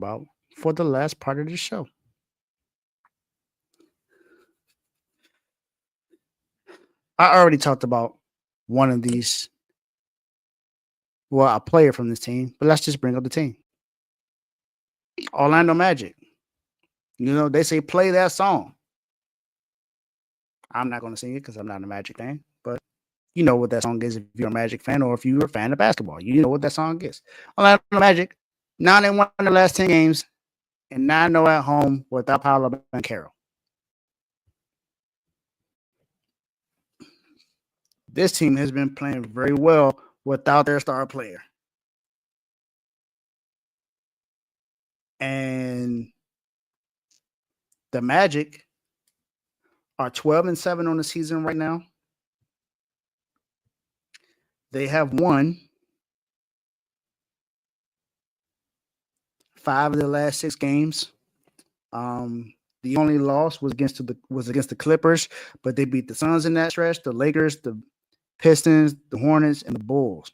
about for the last part of the show. I already talked about one of these, well, a player from this team, but let's just bring up the team. Orlando Magic. You know, they say play that song. I'm not going to sing it because I'm not a Magic fan, but you know what that song is if you're a Magic fan or if you're a fan of basketball. You know what that song is. Orlando Magic, 9-1 in the last 10 games and 9-0 at home without Paolo and Carroll. This team has been playing very well without their star player. And the Magic are 12-7 on the season right now. They have won 5 of the last 6 games. The only loss was against the Clippers, but they beat the Suns in that stretch, the Lakers, the Pistons, the Hornets, and the Bulls.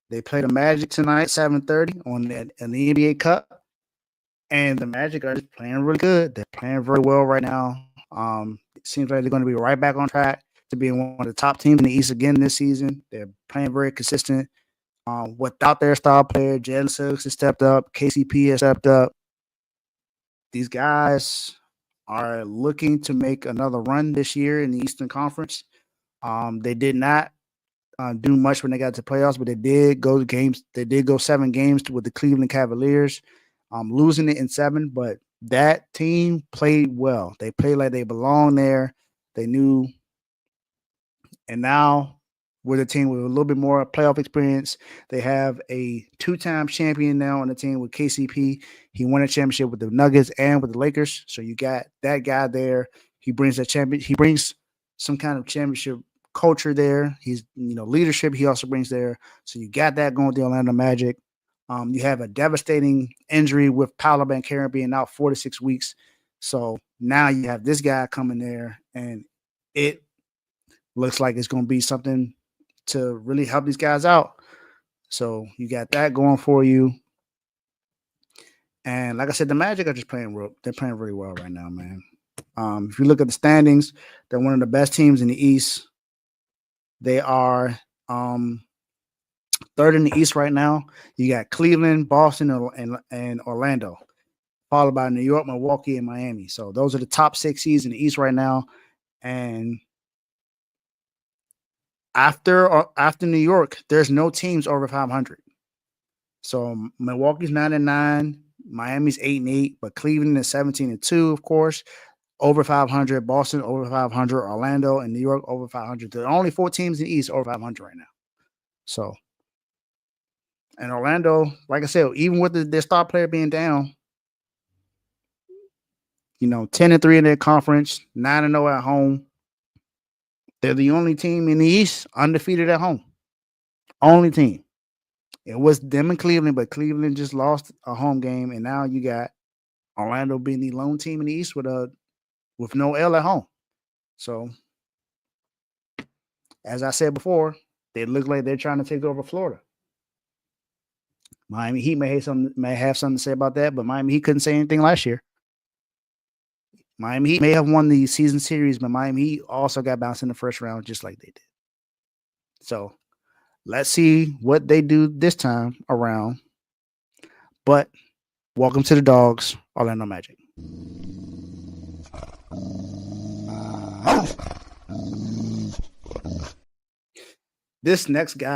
They play the Magic tonight, 7:30 on the NBA Cup, and the Magic are just playing really good. They're playing very well right now. It seems like they're going to be right back on track to being one of the top teams in the East again this season. They're playing very consistent. Without their star player, Jalen Suggs has stepped up. KCP has stepped up. These guys are looking to make another run this year in the Eastern Conference. They did not do much when they got to playoffs, but they did go to games. They did go 7 games with the Cleveland Cavaliers, losing it in 7. But that team played well. They played like they belonged there. They knew. And now, with a team with a little bit more playoff experience, they have a 2-time champion now on the team with KCP. He won a championship with the Nuggets and with the Lakers. So you got that guy there. He brings that champion. He brings some kind of championship culture there. He's, leadership he also brings there. So you got that going with the Orlando Magic. You have a devastating injury with Paolo Banchero being out 4 to 6 weeks. So now you have this guy coming there, and it looks like it's going to be something to really help these guys out. So you got that going for you. And like I said, the Magic are just they're playing really well right now, man. If you look at the standings, they're one of the best teams in the East. They are 3rd in the East right now. You got Cleveland, Boston, and Orlando, followed by New York, Milwaukee, and Miami. So those are the top 6 seeds in the East right now. And after New York, there's no teams over 500. So Milwaukee's 9-9, Miami's 8-8, but Cleveland is 17-2, of course, over 500. Boston over 500, Orlando and New York over 500. There are only 4 teams in the East over 500 right now. So, and Orlando, like I said, even with their star player being down, 10-3 in their conference, 9-0 at home. They're the only team in the East undefeated at home. Only team. It was them and Cleveland, but Cleveland just lost a home game, and now you got Orlando being the lone team in the East with no L at home. So, as I said before, they look like they're trying to take over Florida. Miami Heat may have something to say about that, but Miami Heat couldn't say anything last year. Miami Heat may have won the season series, but Miami Heat also got bounced in the first round just like they did. So let's see what they do this time around. But welcome to the Dawgs, Orlando Magic. This next guy